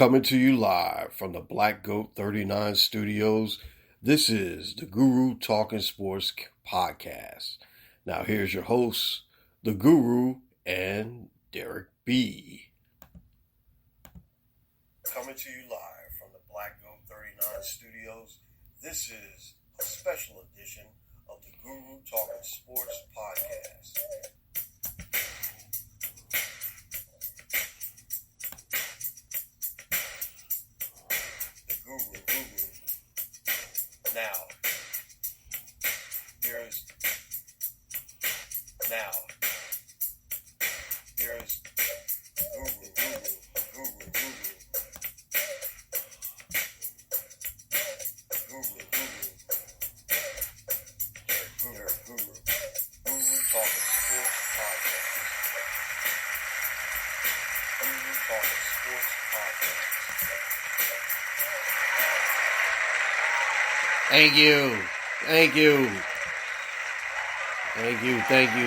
Coming to you live from the Black Goat 39 studios, this is the Guru Talkin Sports podcast. Now here's your hosts, the Guru and Derek B. Coming to you live from the Black Goat 39 studios, this is a special edition of the Guru Talkin Sports podcast. Now, here's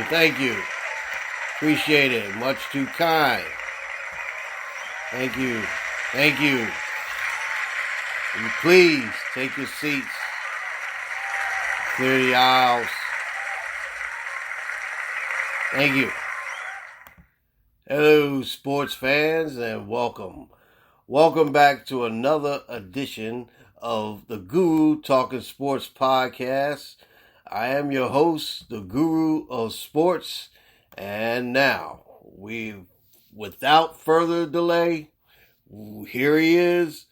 Thank you. Appreciate it. Much too kind. Thank you. Will you please take your seats, clear the aisles. Thank you. Hello, sports fans, and welcome. Welcome back to another edition of the Guru Talkin Sports podcast. I am your host, the Guru of Sports, and now without further delay, here he is,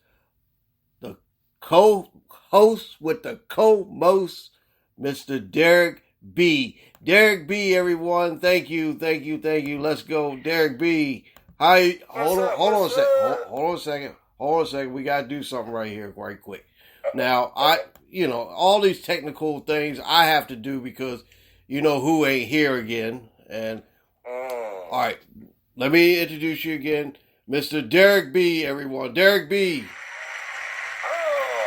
the co-host with the co-most, Mr. Derek B. Derek B, everyone, thank you. Let's go, Derek B. Hi, hold on a second. We gotta do something right here, right quick. Now, all these technical things I have to do because you know who ain't here again. And all right, let me introduce you again, Mr. Derek B. Everyone, Derek B.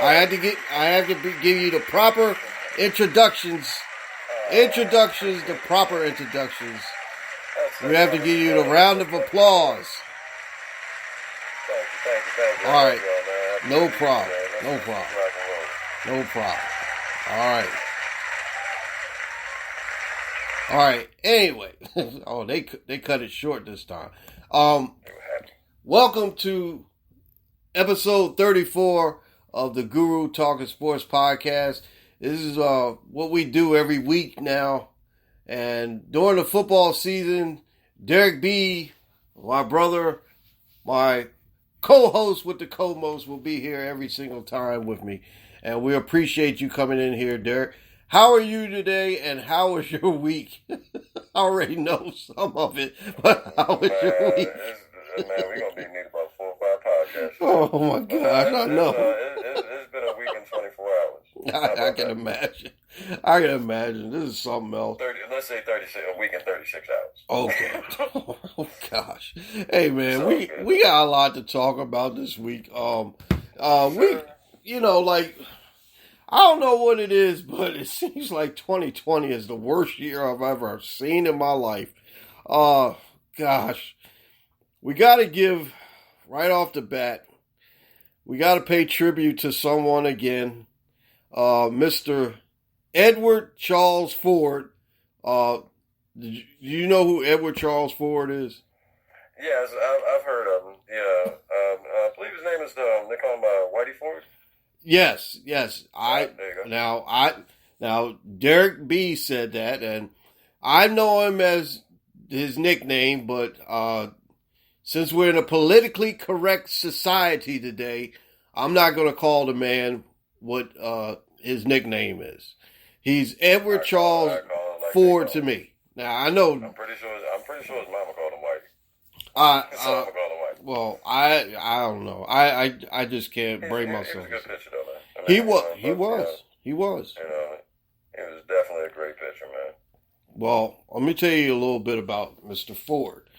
I have to give you the proper introductions. The proper introductions. We have to give you the round of applause. Thank you. All right, no problem. All right. Anyway, they cut it short this time. Welcome to episode 34 of the Guru Talkin Sports podcast. This is what we do every week now, and during the football season, Derek B, my brother, my co-host with the co-most, will be here every single time with me. And we appreciate you coming in here, Derek. How are you today, and how was your week? I already know some of it, but how was your week? Man, we're going to be needing about 4 or 5 podcasts. Oh, my gosh, I know. It's been a week and 24 hours. I can imagine. This is something else. Let's say 36, a week and 36 hours. Okay. Oh, gosh. Hey, man, we got a lot to talk about this week. I don't know what it is, but it seems like 2020 is the worst year I've ever seen in my life. Gosh. We got to give, right off the bat, we got to pay tribute to someone again. Mr. Edward Charles Ford. Do you know who Edward Charles Ford is? Yes, I've heard of him. Yeah. I believe his name is, they call him Whitney Ford? Yes. There you go. Now, Derek B said that, and I know him as his nickname, but since we're in a politically correct society today, I'm not going to call the man what his nickname is. He's Edward Charles Ford to me. Now, I know. I'm pretty sure his mama called him Whitey. So I'm going to call him Whitey. Well, I don't know. I just can't bring myself. He was a good pitcher, though, man. He was. He was definitely a great pitcher, man. Well, let me tell you a little bit about Mr. Ford.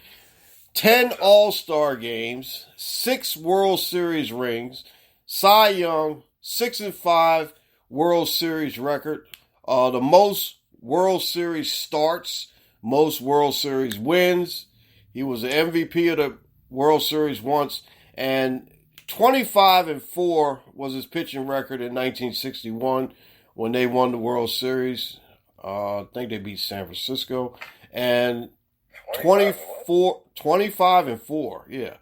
10 All-Star games, 6 World Series rings, Cy Young, 6-5 World Series record, the most World Series starts, most World Series wins. He was the MVP of the World Series once, and 25-4 was his pitching record in 1961 when they won the World Series. I think they beat San Francisco. And 25-4, yeah.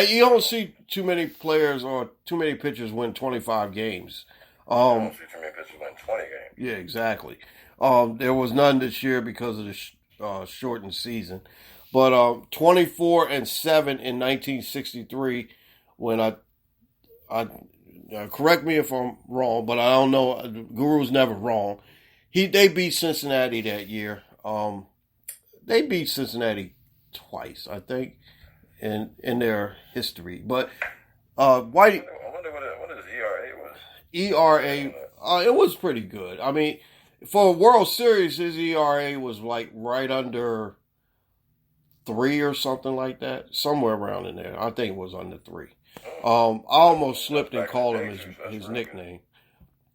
You don't see too many players or too many pitchers win 25 games. I don't see too many pitchers win 20 games. Yeah, exactly. There was none this year because of the shortened season. But 24-7 in 1963 when I correct me if I'm wrong, but I don't know. Guru's never wrong. They beat Cincinnati that year. They beat Cincinnati twice, I think, in their history. But Whitey, I wonder what his ERA was. ERA, it was pretty good. I mean, for a World Series, his ERA was like right under 3 or something like that, somewhere around in there. I think it was under 3. I almost slipped and called him his nickname.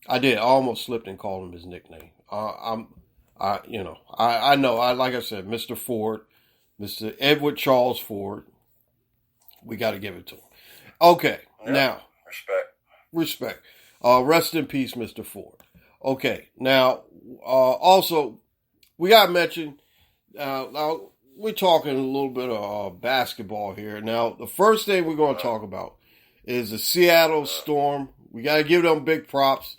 I did. I almost slipped and called him his nickname. I know. Like I said, Mr. Ford, Mr. Edward Charles Ford. We got to give it to him. Okay, yeah, now respect. Rest in peace, Mr. Ford. Okay, now also we got to mention. Now we're talking a little bit of basketball here. Now the first thing we're going to talk about is the Seattle Storm. We got to give them big props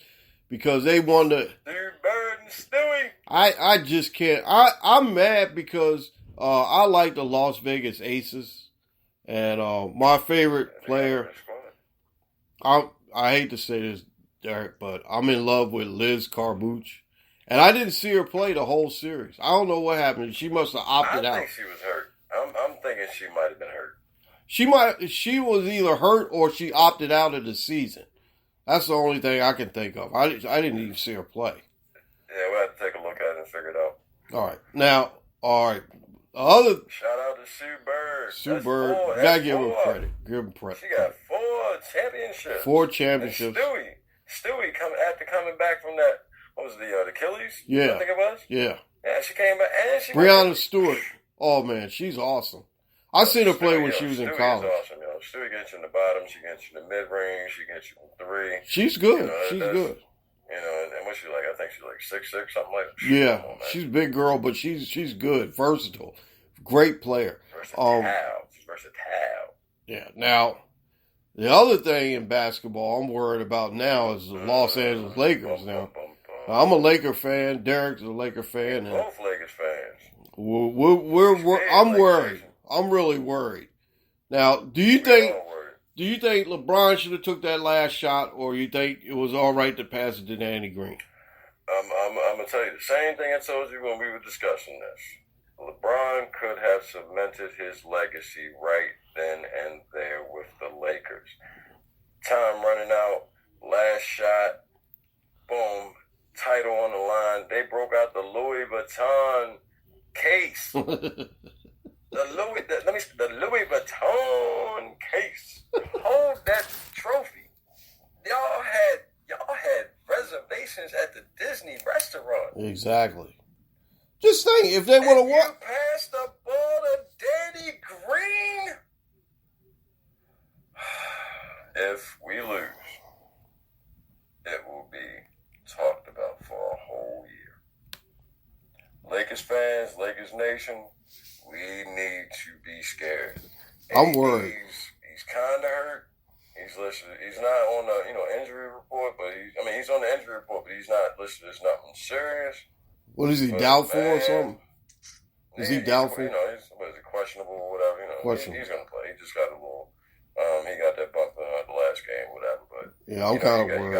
because they won the. Bird and Stewie. I just can't. I'm mad because I like the Las Vegas Aces, and my favorite player. I hate to say this, Derek, but I'm in love with Liz Carbouche, and I didn't see her play the whole series. I don't know what happened. She must have opted out. I think she was hurt. I'm thinking she might have been hurt. She was either hurt or she opted out of the season. That's the only thing I can think of. I didn't even see her play. Yeah, we'll have to take a look at it and figure it out. All right. Shout out to Sue Bird. Sue Bird. You gotta give her credit. Give her credit. She got 4 championships. 4 championships. And Stewie after coming back from that, what was the Achilles? Yeah. I think it was? Yeah. Yeah, she came back and she Breanna Stewart. Oh man, she's awesome. I seen her play when she was in college. Awesome, Stewie gets you in the bottom, she gets you in the mid range, she gets you in 3. She's good. She's good. And what's she like? I think she's like 6'6", something like that. Yeah, she's a big girl, but she's good, versatile, great player. She's versatile. Yeah. Now, the other thing in basketball I'm worried about now is the Los Angeles Lakers. Now, I'm a Laker fan. Derek's a Laker fan. And both Lakers fans. I'm worried. I'm really worried. Now, do you think LeBron should have took that last shot, or you think it was all right to pass it to Danny Green? I'm gonna tell you the same thing I told you when we were discussing this. LeBron could have cemented his legacy right then and there with the Lakers. Time running out, last shot, boom, title on the line. They broke out the Louis Vuitton case. The Louis Vuitton case. Hold that trophy. Y'all had reservations at the Disney restaurant. Exactly. Just think, if they would have won. You passed the ball to Danny Green. If we lose, it will be talked about for a whole year. Lakers fans, Lakers Nation, we need to be scared. I'm worried. He's kind of hurt. He's listed. He's not on the injury report, but he's on the injury report, but he's not listed as nothing serious. What is he, doubtful or something? Is he doubtful? He's questionable or whatever. Questionable. He's gonna play. He just got a little. He got that bump in the last game, whatever. But yeah, I'm kind of worried. You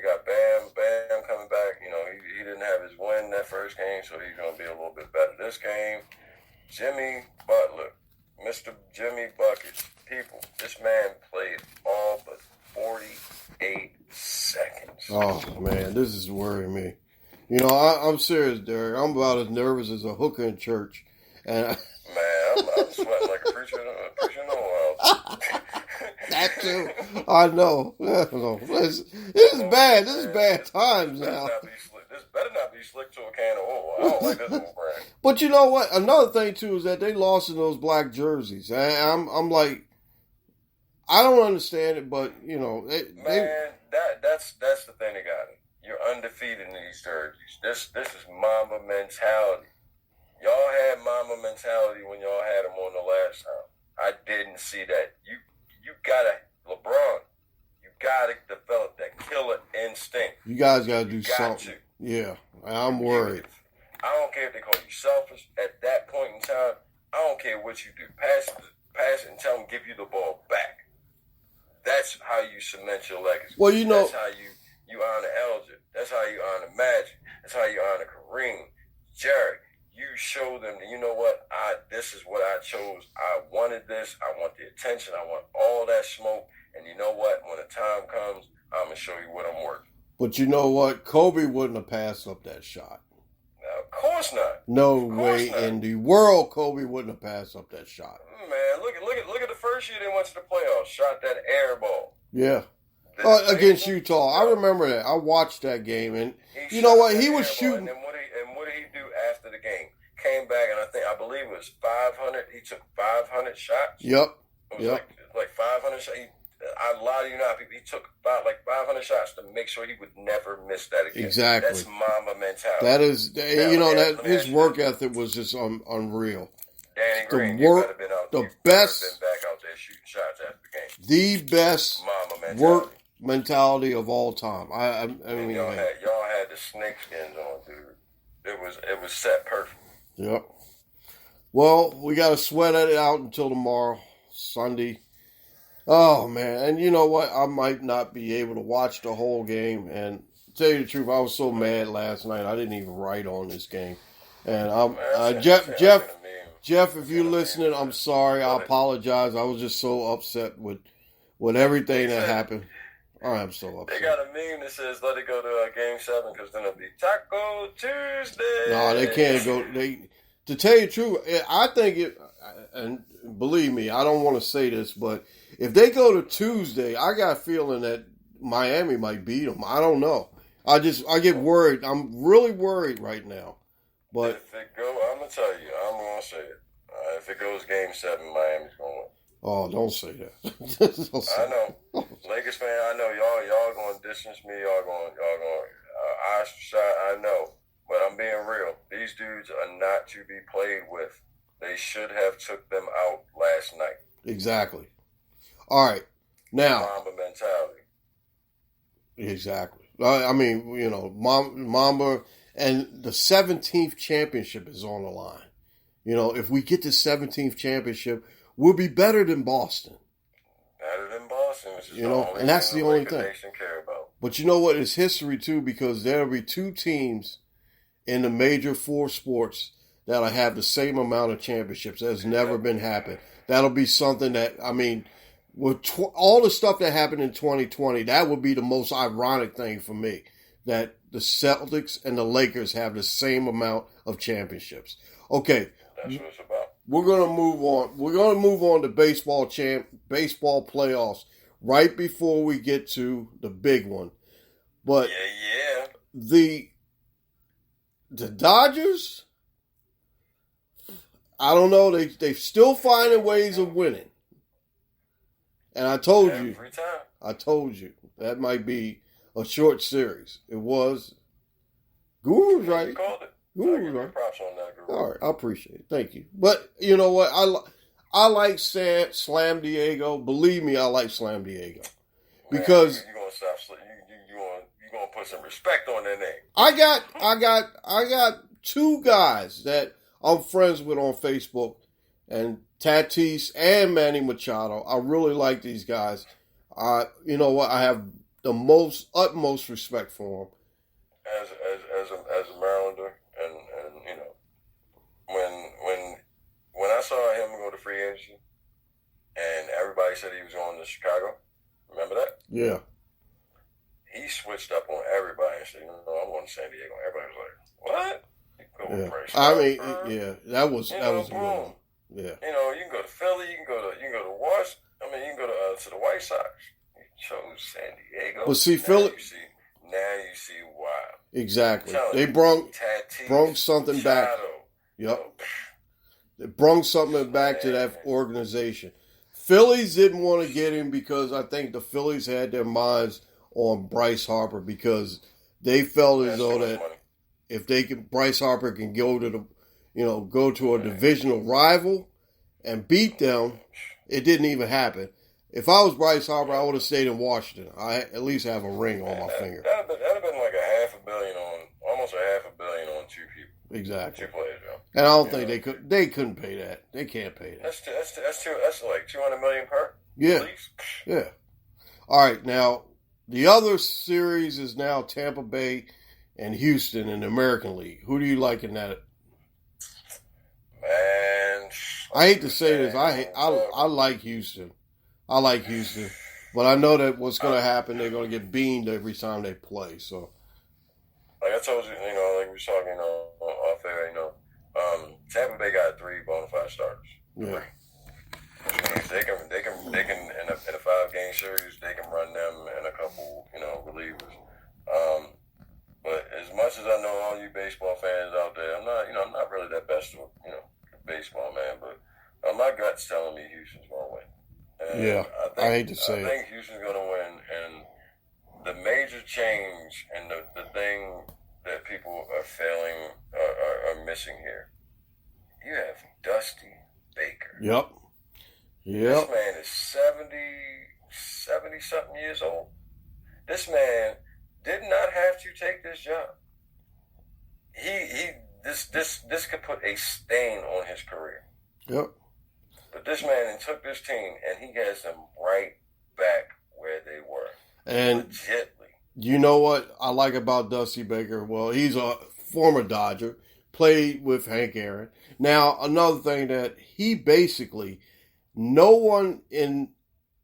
got Bam coming back. He didn't have his win that first game, so he's gonna be a little bit better this game. Jimmy Butler, Mr. Jimmy Buckets. People, this man played all but 48 seconds. Oh man, this is worrying me. I'm serious, Derek. I'm about as nervous as a hooker in church. And man, I'm sweating like a preacher in the world. That too. I know. This is bad. This is bad times now. This better not be slick to a can of oil. I don't like this little brand. But you know what? Another thing too is that they lost in those black jerseys. I'm like, I don't understand it, but you know, that's the thing they got. You're undefeated in these jerseys. This is Mamba mentality. Y'all had Mamba mentality when y'all had them on the last time. I didn't see that. You gotta, LeBron, you gotta develop that killer instinct. You guys gotta do something. Yeah, I'm worried. I don't care if they call you selfish. At that point in time, I don't care what you do. Pass it and tell them give you the ball back. That's how you cement your legacy. Well, you know, that's how you honor Elgin. That's how you honor Magic. That's how you honor Kareem, Jerry. You show them that, you know what, this is what I chose. I wanted this. I want the attention. I want all that smoke. And you know what? When the time comes, I'm going to show you what I'm worth. But you know what? Kobe wouldn't have passed up that shot. Now, of course not. No way in the world Kobe wouldn't have passed up that shot. Man, look at the first year they went to the playoffs. Shot that air ball. Yeah. Against Utah. I remember that. I watched that game. And you know what? He was shooting. And what did he do after the game? Came back, and I believe it was 500. He took 500 shots. Yep. It was like 500 shots. I lie to you not. He took about 500 shots to make sure he would never miss that again. Exactly. That's Mamba mentality. That is, his work ethic was just unreal. Danny Green, you could have been out. The best. Been back out there shooting shots after the game. The best work mentality of all time. I mean, y'all had the snake skins on, dude. It was set perfect. Yep. Well, we got to sweat it out until tomorrow, Sunday. Oh, man. And you know what? I might not be able to watch the whole game. And to tell you the truth, I was so mad last night, I didn't even write on this game. And Jeff, if you're listening, I'm sorry. I apologize. I was just so upset with everything that happened. I'm so upset. They got a meme that says, let it go to Game 7 because then it'll be Taco Tuesday. No, they can't go. To tell you the truth, I think it, and believe me, I don't want to say this, but if they go to Tuesday, I got a feeling that Miami might beat them. I don't know. I get worried. I'm really worried right now. But if it go, I'm going to tell you, I'm going to say it. If it goes Game 7, Miami's going to win. Oh, don't say that. I know. Lakers fan, I know. Y'all going to distance me. Y'all going ostracized. I know. But I'm being real. These dudes are not to be played with. They should have took them out last night. Exactly. All right. Now. Mamba mentality. Exactly. I mean, you know, Mamba and the 17th championship is on the line. You know, if we get the 17th championship, we'll be better than Boston. Better than Boston, which is and that's the only thing. Nation care about. But you know what? It's history too, because there'll be two teams in the major four sports that'll have the same amount of championships. That's never been happened. That'll be something that, I mean, with all the stuff that happened in 2020, that would be the most ironic thing for me, that the Celtics and the Lakers have the same amount of championships. Okay. That's what it's about. We're going to move on. We're going to move on to baseball playoffs right before we get to the big one. But the Dodgers, I don't know. They're still finding ways of winning. And I told you that might be a short series. It was. Guru's right. You called it. Guru's right. Props on that, Guru. All right, I appreciate it. Thank you. But you know what? I like Slam Diego. Believe me, I like Slam Diego because you're gonna stop. You're gonna put some respect on their name. I got two guys that I'm friends with on Facebook, and Tatis and Manny Machado. I really like these guys. You know what? I have the utmost respect for them. As a Marylander, and you know, when I saw him go to free agency, and everybody said he was going to Chicago, remember that? Yeah. He switched up on everybody and said, "No, I'm going to San Diego." Everybody was like, "What?" I mean, that was a good one. Yeah. You know, you can go to Philly, you can go to Washington. I mean, you can go to the White Sox. You chose San Diego. But see, Philly. Now you see why. Exactly. They brought something back. Yep. They brought something back to that organization. Phillies didn't want to get him because I think the Phillies had their minds on Bryce Harper because they felt as though that if Bryce Harper can go to a divisional rival and beat them, it didn't even happen. If I was Bryce Harper, I would have stayed in Washington. I at least have a ring on my finger. That'd have been like almost $500 million on two people. Exactly. Two players, yo. And I don't think they could. They couldn't pay that. They can't pay that. That's like $200 million per. Yeah. Yeah. All right. Now the other series is now Tampa Bay and Houston in the American League. Who do you like in that? Man, I hate to say this. I like Houston. I like Houston, but I know that what's going to happen. They're going to get beamed every time they play. So, like I told you, like we were talking off air, Tampa Bay got 3 bona fide starters. Yeah. Which means they can in a 5-game series, they can run them and a couple, relievers. But as much as I know all you baseball fans out there, I'm not really that best of, baseball man, but my gut's telling me Houston's going to win. And yeah, I hate to say it. I think Houston's going to win, and the major change and the thing that people are failing, are missing here, you have Dusty Baker. Yep. This man is 70-something years old. This man did not have to take this job. This could put a stain on his career. Yep. But this man took this team and he has them right back where they were. And legitly. You know what I like about Dusty Baker? Well, he's a former Dodger, played with Hank Aaron. Now, another thing that he basically, no one in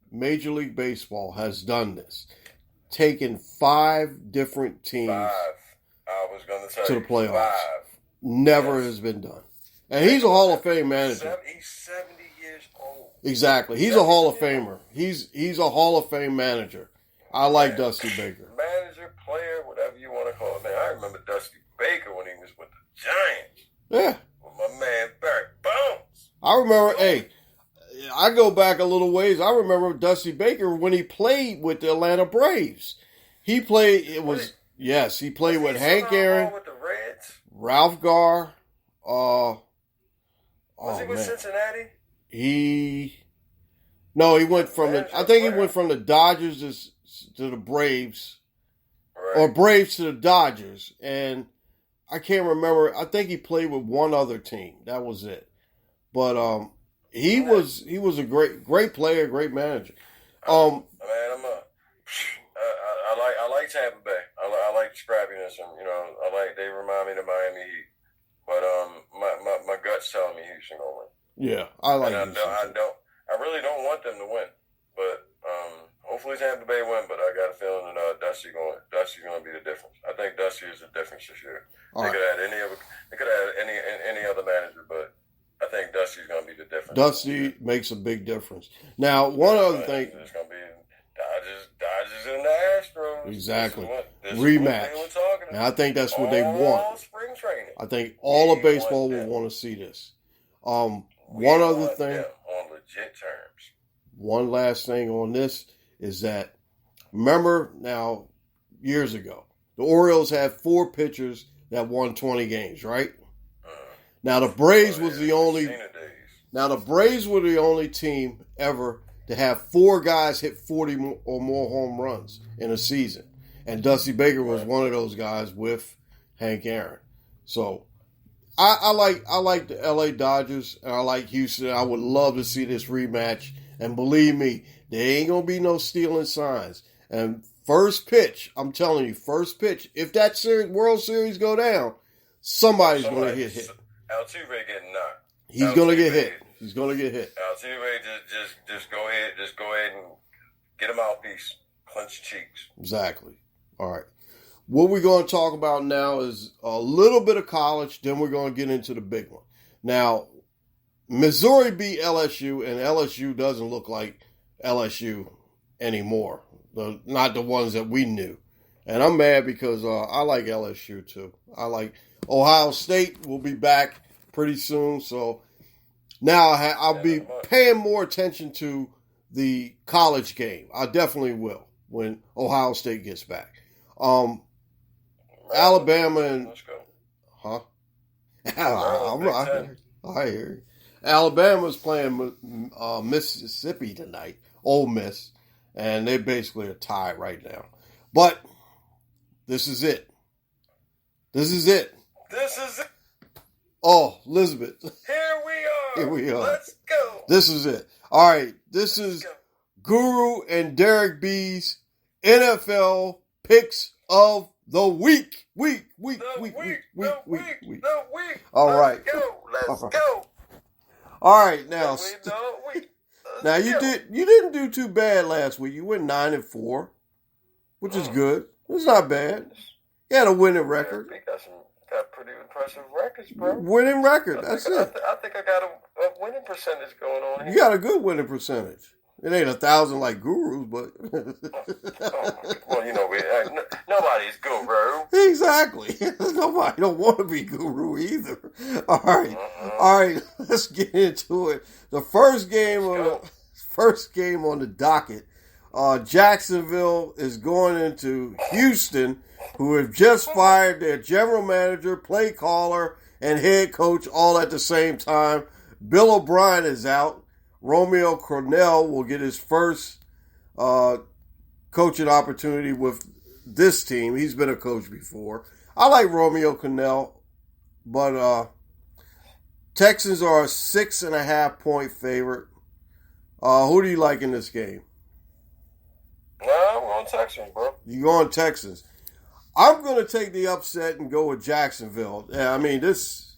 Major League Baseball has done this. Taken 5 different teams I was going to tell to you, the playoffs. 5. Never has been done. And he's a Hall of Fame manager. He's 70 years old. Exactly. He's a Hall of Famer. He's a Hall of Fame manager. I like Dusty Baker. Manager, player, whatever you want to call it. Man, I remember Dusty Baker when he was with the Giants. Yeah. With my man Barry Bonds. I remember, I go back a little ways. I remember Dusty Baker when he played with the Atlanta Braves. He played, he played with Hank Aaron, with the Reds? Ralph Garr. Was he with Cincinnati? He went from he went from the Dodgers to the Braves, right. Or Braves to the Dodgers, and I can't remember. I think he played with one other team. That was it. But he was a great player, great manager. I like Tampa Bay. I like scrappiness, and they remind me of the Miami Heat. But my gut's telling me Houston gonna win. Yeah, I like. And I really don't want them to win, but hopefully Tampa Bay win. But I got a feeling that Dusty's gonna be the difference. I think Dusty is the difference this year. They could have any other manager, but I think Dusty's gonna be the difference. Dusty makes a big difference. Now, one other thing. It's gonna be Dodgers and the Astros. Exactly. This is rematch. What and I think that's what they want. Spring training. I think all of baseball will want to see this. One other thing. On legit terms. One last thing on this is that, remember now, years ago, the Orioles had 4 pitchers that won 20 games, right? Now the Braves was the only. Now the Braves were the only team ever to have 4 guys hit 40 or more home runs in a season, and Dusty Baker was one of those guys with Hank Aaron. So I like the LA Dodgers and I like Houston. I would love to see this rematch, and believe me, there ain't gonna be no stealing signs. And first pitch, I'm telling you, first pitch. If that World Series go down, somebody's gonna get hit. Altuve getting knocked. He's gonna get hit. He's gonna get hit. Altuve, just go ahead and get him out, piece. Clench your cheeks. Exactly. All right. What we're going to talk about now is a little bit of college, then we're going to get into the big one. Now, Missouri beat LSU, and LSU doesn't look like LSU anymore. Not the ones that we knew. And I'm mad because I like LSU too. I like Ohio State will be back pretty soon, so Now I'll be paying more attention to the college game. I definitely will when Ohio State gets back. Alabama and huh? I hear you. Alabama's playing Mississippi tonight, Ole Miss, and they basically are tied right now. But this is it. This is it. This is it. Oh, Elizabeth. Here we are. Here we are. Let's go. This is it. All right. This is Guru and Derek B's NFL picks of the week. Week. All right. Let's go. All right. Now you didn't do too bad last week. You went 9-4, which is good. It's not bad. You had a winning record. Got pretty impressive records, bro. Winning record. That's it. I think I got a winning percentage going on here. You got a good winning percentage. It ain't 1,000 like Guru's, but well, nobody's guru. Exactly. Nobody don't want to be guru either. All right. Let's get into it. The first game on the docket. Jacksonville is going into Houston, who have just fired their general manager, play caller, and head coach all at the same time. Bill O'Brien is out. Romeo Crennel will get his first coaching opportunity with this team. He's been a coach before. I like Romeo Crennel, but Texans are a 6.5-point favorite. Who do you like in this game? I'm going Texans, bro. You going Texans? I'm going to take the upset and go with Jacksonville. Yeah, I mean, this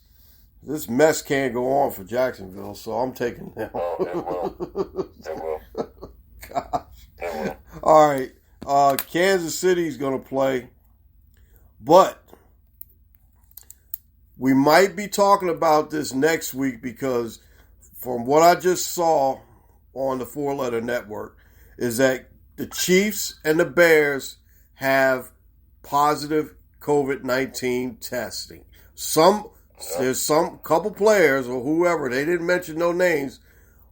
mess can't go on for Jacksonville, so I'm taking them. Oh, it will. It will. Gosh. It will. All right. Kansas City's going to play, but we might be talking about this next week because from what I just saw on the Four Letter Network is that the Chiefs and the Bears have positive COVID-19 testing. There's some couple players or whoever, they didn't mention no names,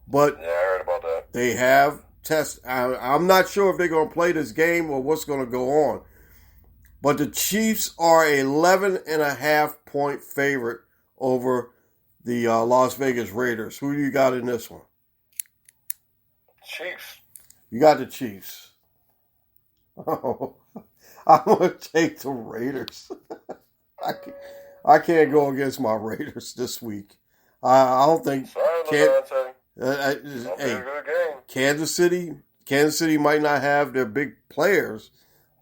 but yeah, I heard about that. They have tests. I'm not sure if they're going to play this game or what's going to go on. But the Chiefs are 11.5-point favorite over the Las Vegas Raiders. Who do you got in this one? Chiefs. You got the Chiefs. Oh, I'm going to take the Raiders. I can't go against my Raiders this week. I don't think. Kansas City might not have their big players,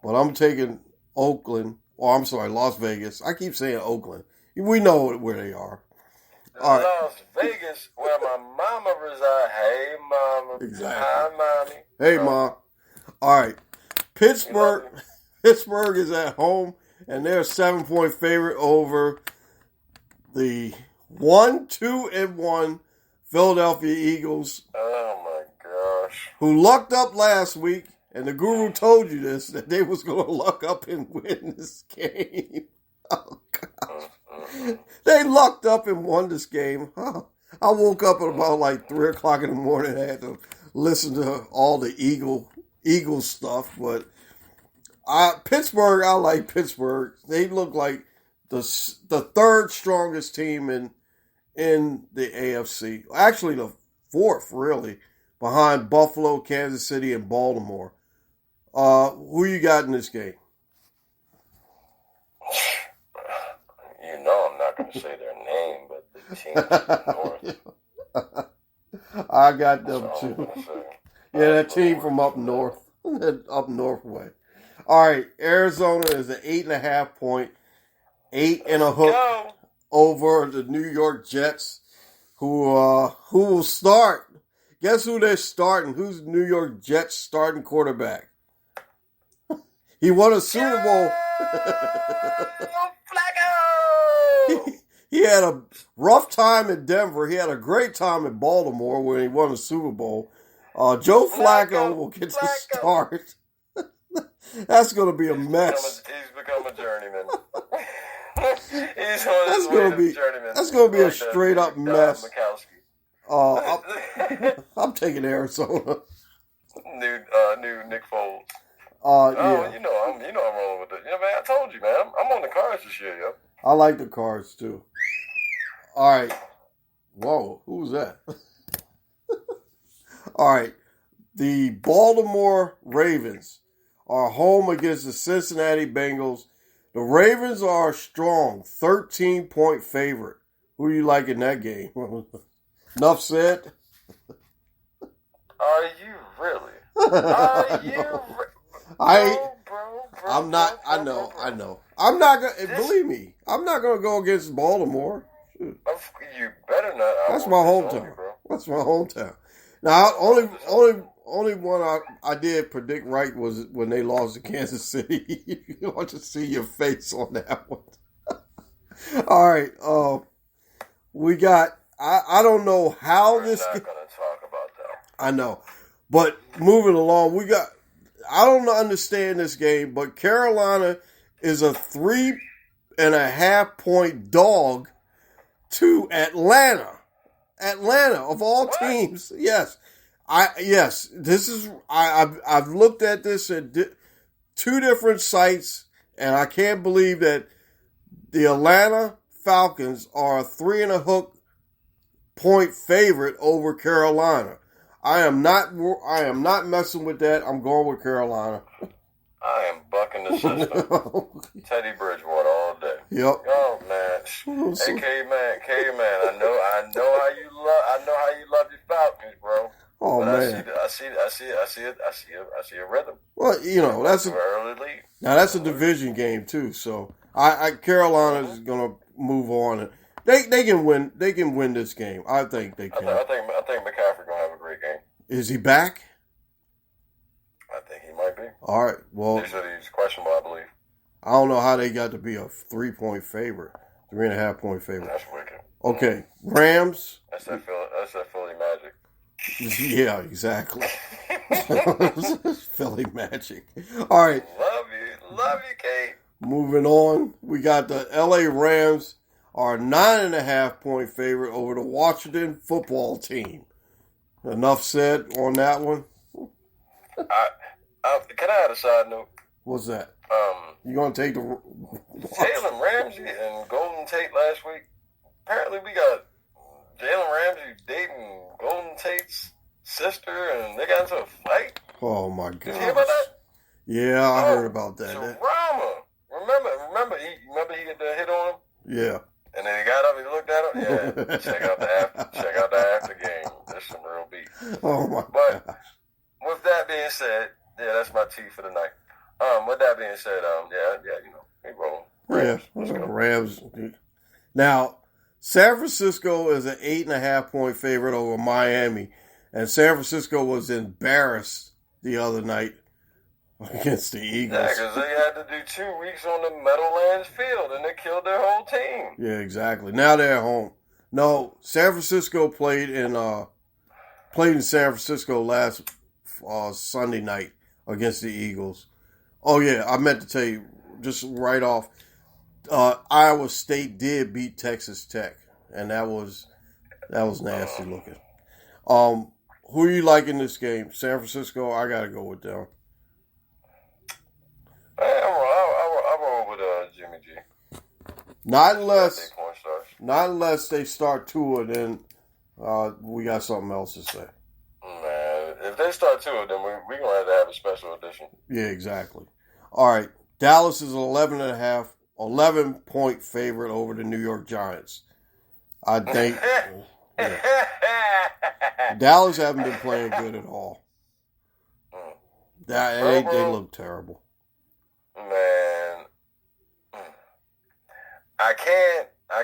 but I'm taking Las Vegas. I keep saying Oakland. We know where they are. All right. Las Vegas, where my mama resides. Hey, mama. Exactly. Hi, mommy. Hey, Mom. All right. Pittsburgh is at home, and they're a 7-point favorite over the 1-2-1 Philadelphia Eagles. Oh, my gosh. Who lucked up last week, and the Guru told you this, that they was going to luck up and win this game. Oh, gosh. They lucked up and won this game. Huh. I woke up at about like 3 o'clock in the morning. I had to listen to all the Eagle stuff, but Pittsburgh, I like Pittsburgh. They look like the third strongest team in the AFC. Actually, the fourth, really, behind Buffalo, Kansas City, and Baltimore. Who you got in this game? You know I'm not going to say their name, but the team up north. I got them too. Yeah, that team from up north. Up north way. All right, Arizona is an 8.5-point, 8 and a hook over the New York Jets, who will start. Guess who they're starting? Who's the New York Jets starting quarterback? He won a Super Bowl. He had a rough time in Denver. He had a great time in Baltimore when he won a Super Bowl. Joe Flacco will get the start. That's going to be a mess. He's become a journeyman. That's going to be a straight up mess. I'm taking Arizona. New Nick Foles. Yeah. I'm rolling with it. Man, I told you, man. I'm on the Cards this year, yo. I like the Cards too. All right. Whoa, who's that? All right. The Baltimore Ravens are home against the Cincinnati Bengals. The Ravens are a strong 13-point favorite. Who do you like in that game? Enough said. Are you really? Are you? I'm not. I know. I'm not gonna. Believe me, I'm not gonna go against Baltimore. You better not. That's my hometown. That's my hometown. Now, only one I did predict right was when they lost to Kansas City. You want to see your face on that one. All right. We got. I don't know how We're this. Not gonna talk about that. I know, but moving along, we got. I don't understand this game, but Carolina is a 3.5-point dog to Atlanta. Atlanta of all teams, yes. This is I've looked at this at two different sites, and I can't believe that the Atlanta Falcons are a 3.5-point favorite over Carolina. I am not messing with that. I'm going with Carolina. I am bucking the system. Teddy Bridgewater all day. Yep. Oh man. Hey K-Man, I know how you love your Falcons, bro. Oh but man. I see a rhythm. Well, that's early lead. Now that's a division game too, so Carolina's gonna move on and they can win. They can win this game. I think they can. I think McCaffrey gonna have a great game. Is he back? I think he might be. All right. Well, they said he's questionable, I believe. I don't know how they got to be a 3-point favorite, 3.5-point favorite. That's wicked. Okay, Rams. That's that Philly magic. Yeah, exactly. Philly magic. All right. Love you, Kate. Moving on, we got the LA Rams are 9.5-point favorite over the Washington football team. Enough said on that one. Can I add a side note? What's that? You gonna take the Jalen Ramsey and Golden Tate last week? Apparently, we got Jalen Ramsey dating Golden Tate's sister, and they got into a fight. Oh my god! Did you hear about that? Yeah, I heard about that. Drama. Remember he had the hit on him. Yeah. And then he got up, he looked at him. Yeah, check out the after game. There's some real beat. Oh my gosh. With that being said, yeah, that's my tea for the night. With that being said, we rolling. Rams. Now, San Francisco is an 8.5-point favorite over Miami, and San Francisco was embarrassed the other night against the Eagles. Yeah, because they had to do 2 weeks on the Meadowlands field, and they killed their whole team. Yeah, exactly. Now they're at home. No, San Francisco played in San Francisco last Sunday night against the Eagles. Oh yeah, I meant to tell you just right off. Iowa State did beat Texas Tech, and that was nasty looking. Who are you like in this game? San Francisco. I gotta go with them. I roll with Jimmy G. Not unless they start Tua, then we got something else to say. Man, if they start Tua, then we're going to have a special edition. Yeah, exactly. All right. Dallas is an 11-point favorite over the New York Giants. I think Dallas haven't been playing good at all. They look terrible. Man, I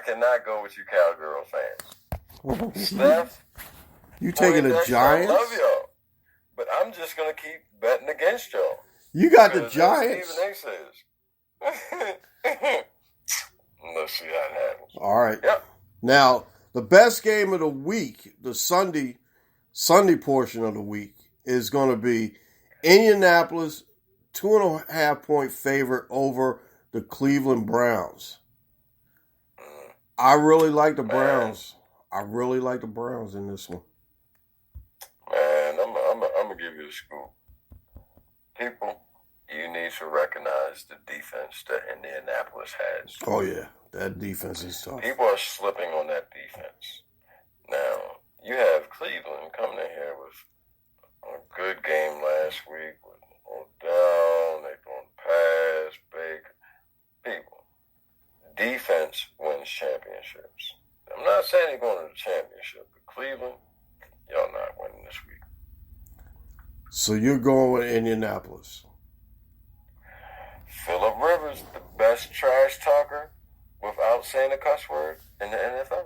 cannot go with you cowgirl fans. Steph, you taking the Giants? I love y'all, but I'm just gonna keep betting against y'all. You got the Giants. Stephen A says. Let's see how it happens. All right. Yep. Now, the best game of the week, the Sunday portion of the week, is going to be Indianapolis 2.5-point favorite over the Cleveland Browns. I really like the Browns. I really like the Browns in this one. Man, I'm gonna give you a scoop. People, you need to recognize the defense that Indianapolis has. Oh yeah, that defense is tough. People are slipping on that defense. Now, you have Cleveland coming in here with a good game last week with Odell, they throwing pass, Baker. People, defense wins championships. I'm not saying they're going to the championship, but Cleveland, y'all not winning this week. So you're going with Indianapolis. Phillip Rivers, the best trash talker without saying a cuss word in the NFL.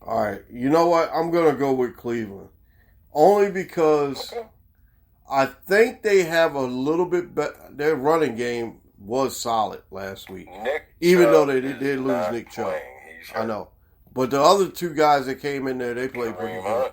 All right. You know what? I'm going to go with Cleveland. Only because I think they have a little bit better. Their running game was solid last week. Even though they did lose Nick Chubb. I know. But the other two guys that came in there, they played pretty good.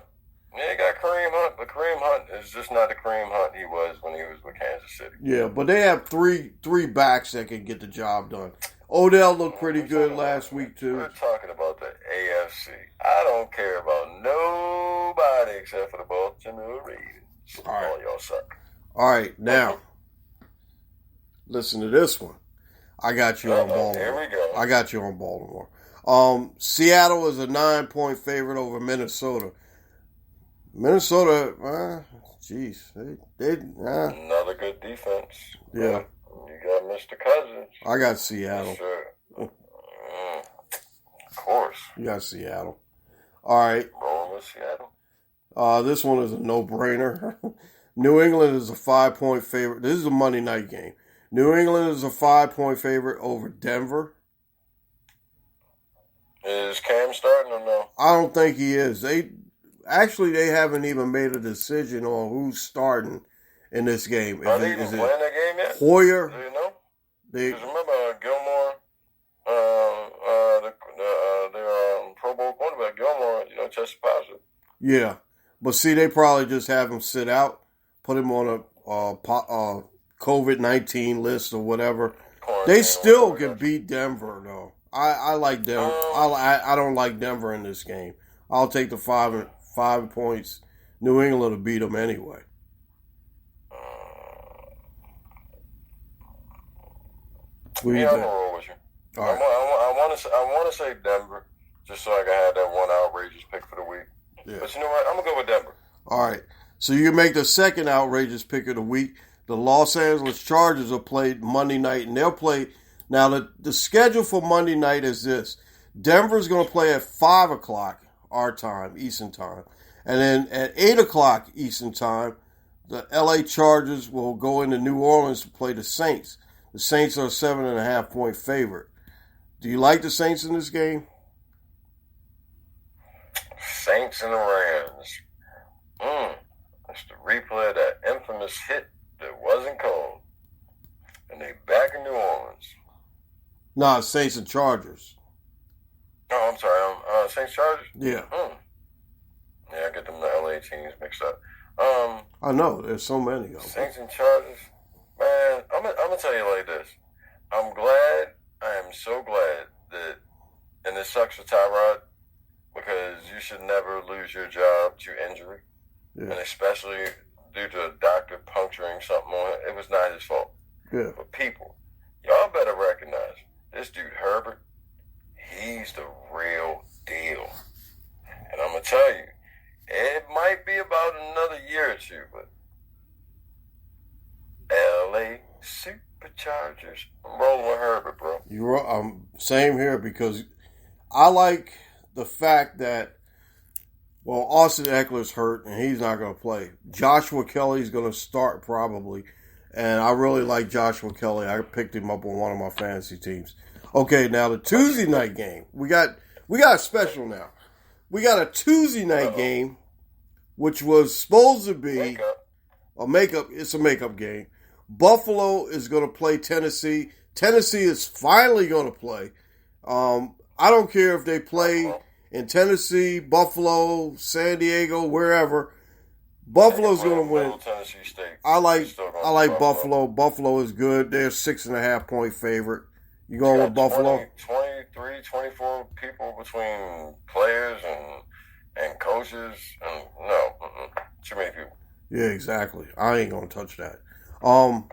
Yeah, you got Kareem Hunt, but Kareem Hunt is just not the Kareem Hunt he was when he was with Kansas City. Yeah, but they have three backs that can get the job done. Odell looked pretty good last week, too. We're talking about the AFC. I don't care about nobody except for the Baltimore Ravens. All right. All y'all suck. All right, now, listen to this one. I got you on Baltimore. Here we go. I got you on Baltimore. Seattle is a 9-point favorite over Minnesota. Minnesota, another good defense. Yeah. You got Mr. Cousins. I got Seattle. Sure. Of course. You got Seattle. All right. Rolling with Seattle. This one is a no-brainer. New England is a 5-point favorite. This is a Monday night game. New England is a 5-point favorite over Denver. Is Cam starting or no? I don't think he is. They haven't even made a decision on who's starting in this game. Are they even playing that game yet? Hoyer? Do you know? Because They remember Gilmore, the Pro Bowl cornerback Gilmore, tested positive. Yeah. But see, they probably just have him sit out, put him on a COVID-19 list or whatever. They still can beat Denver, though. I like Denver. I don't like Denver in this game. I'll take the 5 points. New England will beat them anyway. I'm gonna roll with you. All right. I want to say Denver, just so I can have that one outrageous pick for the week. Yeah. But you know what? I'm gonna go with Denver. All right. So you can make the second outrageous pick of the week. The Los Angeles Chargers will play Monday night, and they'll play. Now the schedule for Monday night is this: Denver's going to play at 5 o'clock our time, Eastern time, and then at 8 o'clock Eastern time, the LA Chargers will go into New Orleans to play the Saints. The Saints are a 7.5-point favorite. Do you like the Saints in this game? Saints and the Rams. That's the replay of that infamous hit that wasn't called. And they back in New Orleans. No, Saints and Chargers. Oh, I'm sorry. Saints Chargers? Yeah. Yeah, I get them the LA teams mixed up. I know. There's so many of them. Saints and Chargers. Man, I'm gonna tell you like this. I am so glad that, and this sucks for Tyrod, because you should never lose your job to injury. Yeah. And especially due to a doctor puncturing something on it. It was not his fault. Yeah. But people, y'all better recognize this dude Herbert, he's the real deal. And I'm going to tell you, it might be about another year or two, but LA Superchargers, I'm rolling with Herbert, bro. Same here, because I like the fact that, well, Austin Eckler's hurt and he's not going to play. Joshua Kelly's going to start probably, and I really like Joshua Kelly. I picked him up on one of my fantasy teams. Okay, now the Tuesday night game. We got a special now. We got a Tuesday night game, which was supposed to be a makeup. It's a makeup game. Buffalo is going to play Tennessee. Tennessee is finally going to play. I don't care if they play in Tennessee, Buffalo, San Diego, wherever. Buffalo's going to win. Tennessee State. I like Buffalo. Buffalo is good. They're a 6.5-point favorite. You going with Buffalo? 20 24 people between players and coaches. And no, too many people. Yeah, exactly. I ain't gonna touch that. All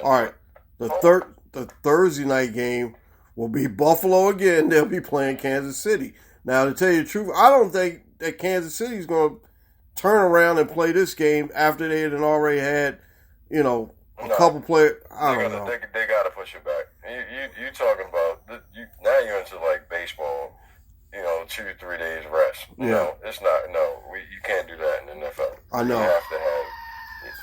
right. The Thursday night game will be Buffalo again. They'll be playing Kansas City. Now, to tell you the truth, I don't think that Kansas City is going to turn around and play this game after they had already had, a couple players. I don't know. They got to push it back. You talking about now you're into like baseball. 2-3 days rest. Yeah. No, it's not. No, you can't do that in the NFL. I know. You have to have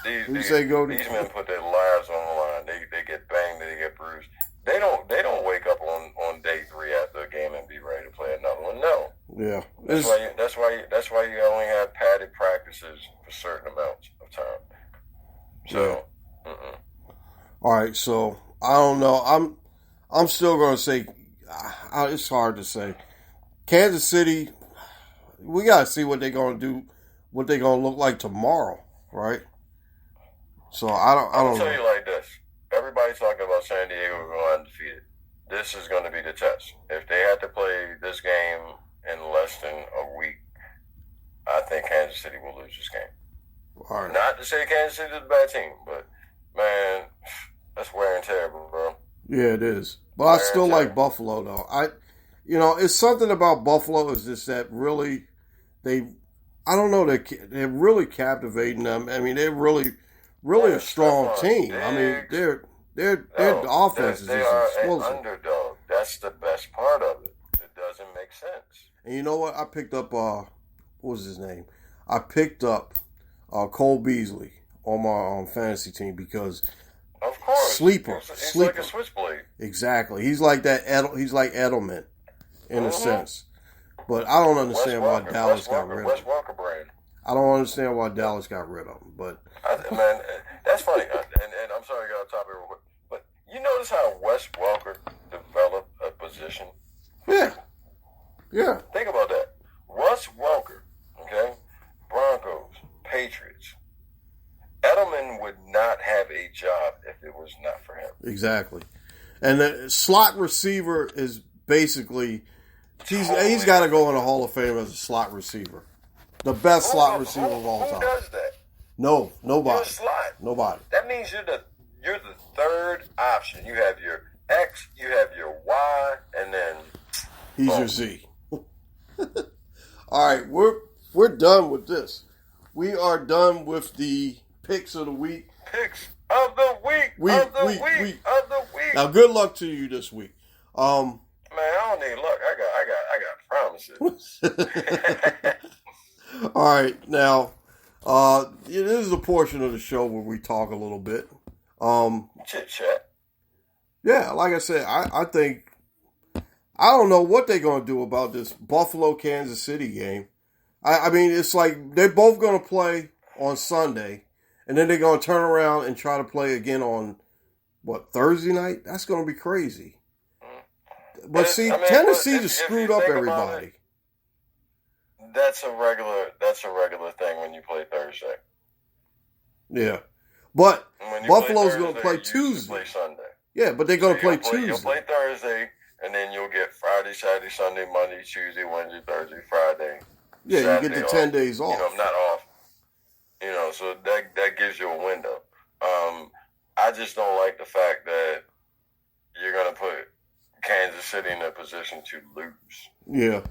these men put their lives on the line. They get banged, they get bruised. They don't wake up on day 3 after a game and be ready to play another one. No. Yeah. That's why you only have padded practices for certain amounts of time. So. Yeah. All right. So I don't know. I'm still gonna say it's hard to say. Kansas City, we got to see what they're going to do, what they're going to look like tomorrow, right? So I don't know. I'll tell you like this. Everybody's talking about San Diego going undefeated. This is going to be the test. If they had to play this game in less than a week, I think Kansas City will lose this game. All right. Not to say Kansas City is a bad team, but, man, that's wear and tear, bro. Yeah, it is. But I still like Buffalo, though. It's something about Buffalo is just that really, I don't know, they're really captivating them. I mean, they're really a strong team. I mean, their offense is just explosive. An underdog. That's the best part of it. It doesn't make sense. And you know what? I picked up, what was his name? I picked up Cole Beasley on my fantasy team because of course sleeper. He's like a switchblade. Exactly. He's like that. He's like Edelman. In a sense. But I don't understand why Dallas got rid of him. Wes Walker brand. I don't understand why Dallas got rid of him. But man, that's funny. And I'm sorry to get off topic real quick. But you notice how Wes Walker developed a position? Yeah. Think about that. Wes Walker, okay? Broncos, Patriots. Edelman would not have a job if it was not for him. Exactly. And the slot receiver is basically... He's got to go in the Hall of Fame as a slot receiver. The best slot receiver of all time. Who does that? No, nobody. You're a slot. Nobody. That means you're the third option. You have your X, you have your Y, and then he's your Z. All right, we're done with this. We are done with the picks of the week. Picks of the week. Now, good luck to you this week. Man, I don't need luck. I got promises. All right, now, this is a portion of the show where we talk a little bit. Chit chat. Yeah, like I said, I think I don't know what they're going to do about this Buffalo Kansas City game. I mean, it's like they're both going to play on Sunday, and then they're going to turn around and try to play again on Thursday night. That's going to be crazy. But see, Tennessee just screwed up everybody. That's a regular thing when you play Thursday. Yeah, but Buffalo's going to play Tuesday. Play Sunday. Yeah, but they're going to play Tuesday. You'll play Thursday, and then you'll get Friday, Saturday, Sunday, Monday, Tuesday, Wednesday, Thursday, Friday. Yeah, Saturday you get the 10 days off. Not off. So that gives you a window. I just don't like the fact that you're going to put Kansas City in a position to lose. Yeah.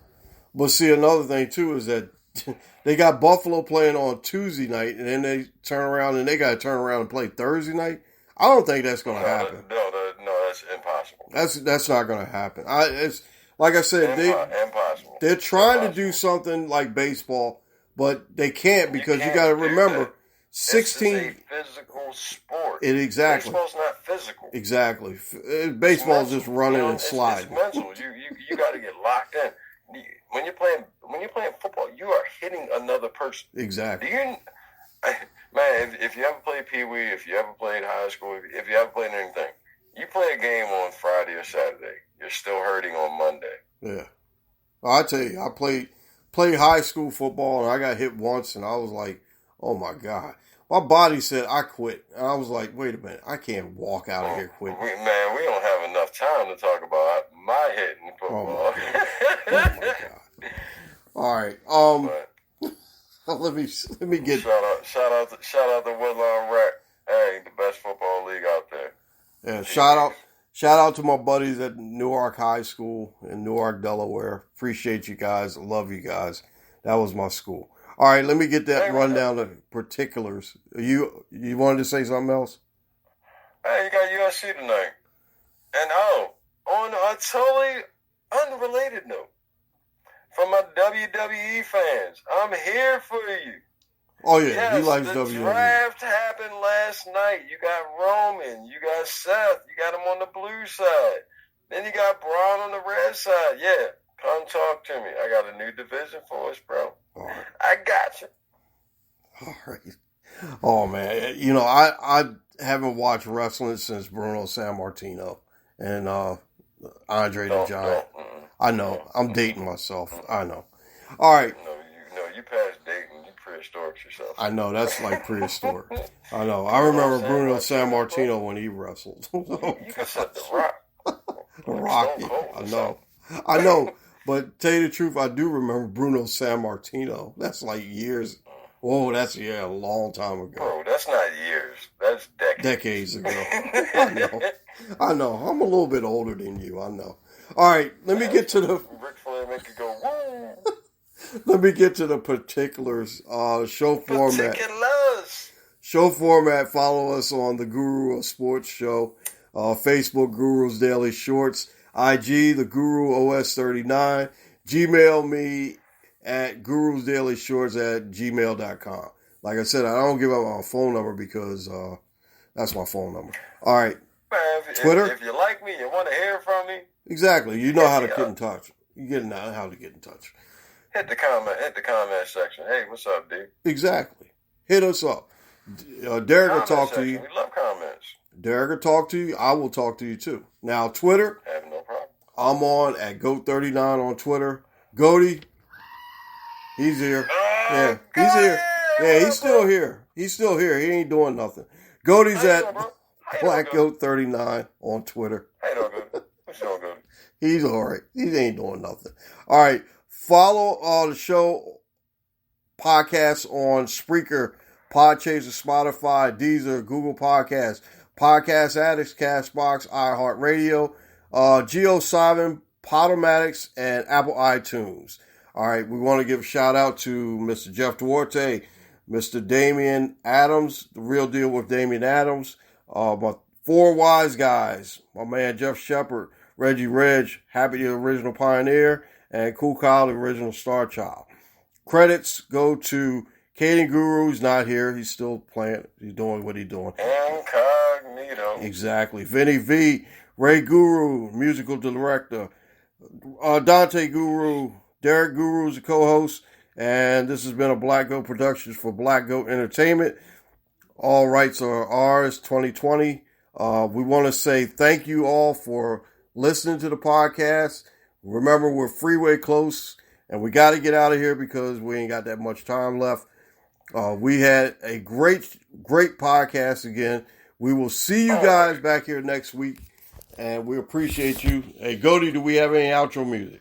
But see, another thing, too, is that they got Buffalo playing on Tuesday night, and then they turn around and they got to turn around and play Thursday night. I don't think that's going to happen. No, that's impossible. That's not going to happen. It's like I said, impossible. They're trying to do something like baseball, but they can't because you got to remember, 16. It's a physical sport. Exactly. Baseball's not physical. Exactly. Baseball's just running and sliding. It's mental. You got to get locked in. When you're playing football, you are hitting another person. Exactly. Man, if you ever played Pee Wee, if you ever played high school, if you ever played anything, you play a game on Friday or Saturday, you're still hurting on Monday. Yeah. I tell you, I played high school football, and I got hit once, and I was like, oh, my God. My body said, I quit. And I was like, wait a minute, I can't walk out of here quick. We don't have enough time to talk about my hitting football. Oh my God. All right. Let me get shout out to Woodlawn Rec. Hey, the best football league out there. Yeah, shout out to my buddies at Newark High School in Newark, Delaware. Appreciate you guys. Love you guys. That was my school. All right, let me get that rundown of particulars. You wanted to say something else? Hey, you got USC tonight. And on a totally unrelated note, from my WWE fans, I'm here for you. Oh, yeah, yes, he likes the WWE. The draft happened last night. You got Roman, you got Seth, you got him on the blue side. Then you got Braun on the red side. Yeah, come talk to me. I got a new division for us, bro. All right. I got you. All right. Oh, man. You know, I haven't watched wrestling since Bruno Sammartino and Andre the Giant. I know. I'm dating myself. I know. All right. No, you passed dating. You prehistoric yourself. I know. That's like prehistoric. I know. I remember Bruno Sammartino when he wrestled. You can set the Rock. The Rock. I know. But tell you the truth, I do remember Bruno Sammartino. That's like years. Oh, that's a long time ago. Bro, that's not years. That's decades. Decades ago. I know. I'm a little bit older than you. I know. All right, let me get to the. Ric Flair make it go woo. Let me get to the particulars. Show format. Particulars. Show format. Follow us on the Guru of Sports Show. Facebook, Guru's Daily Shorts. IG, the Guru OS39. Gmail me at gurusdailyshorts@gmail.com. Like I said, I don't give out my phone number because that's my phone number. All right. Man, Twitter. If you like me, you want to hear from me. Exactly. You know how to get in touch. You know how to get in touch. Hit the comment section. Hey, what's up, dude? Exactly. Hit us up. Derek will talk to you. We love comments. Derek will talk to you. I will talk to you too. Now, Twitter. Have no problem. I'm on at Goat39 on Twitter. Goaty. He's here. Yeah, he's here. Yeah, he's still here. He's still here. He ain't doing nothing. Goaty's at Black Goat 39 on Twitter. Hey, no good. What's going good? He's all right. He ain't doing nothing. All right. Follow the show podcasts on Spreaker, Podchaser, Spotify, Deezer, Google Podcasts, Podcast Addicts, Castbox, Iheartradio, Jio Saavn, Podomatic, and Apple iTunes. All right. We want to give a shout out to Mr. Jeff Duarte, Mr. Damian Adams, the real deal with Damian Adams, my four wise guys, my man Jeff Shepard, Reggie Reg, Happy the Original Pioneer, and Cool Kyle, the Original Star Child. Credits go to Caden Guru. He's not here. He's still playing. He's doing what he's doing. Incognito. Exactly. Vinny V, Ray Guru, musical director. Dante Guru, Derek Guru is the co-host. And this has been a Black Goat Productions for Black Goat Entertainment. All rights are ours, 2020. We want to say thank you all for listening to the podcast. Remember, we're freeway close, and we got to get out of here because we ain't got that much time left. We had a great podcast again. We will see you guys back here next week, and we appreciate you. Hey, Goaty, do we have any outro music?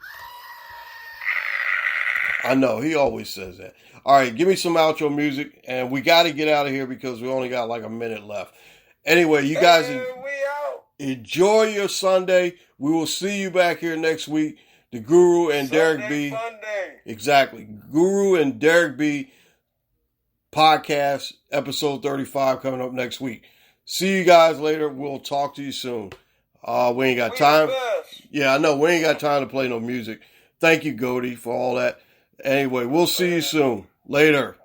I know, he always says that. All right, give me some outro music, and we got to get out of here because we only got like a minute left. Anyway, you guys enjoy your Sunday. We will see you back here next week. The Guru and Derek B. Sunday. Exactly. Guru and Derek B. podcast, episode 35 coming up next week. See you guys later. We'll talk to you soon. We ain't got time. Yeah, I know. We ain't got time to play no music. Thank you, Goaty, for all that. Anyway, we'll see you soon. Later.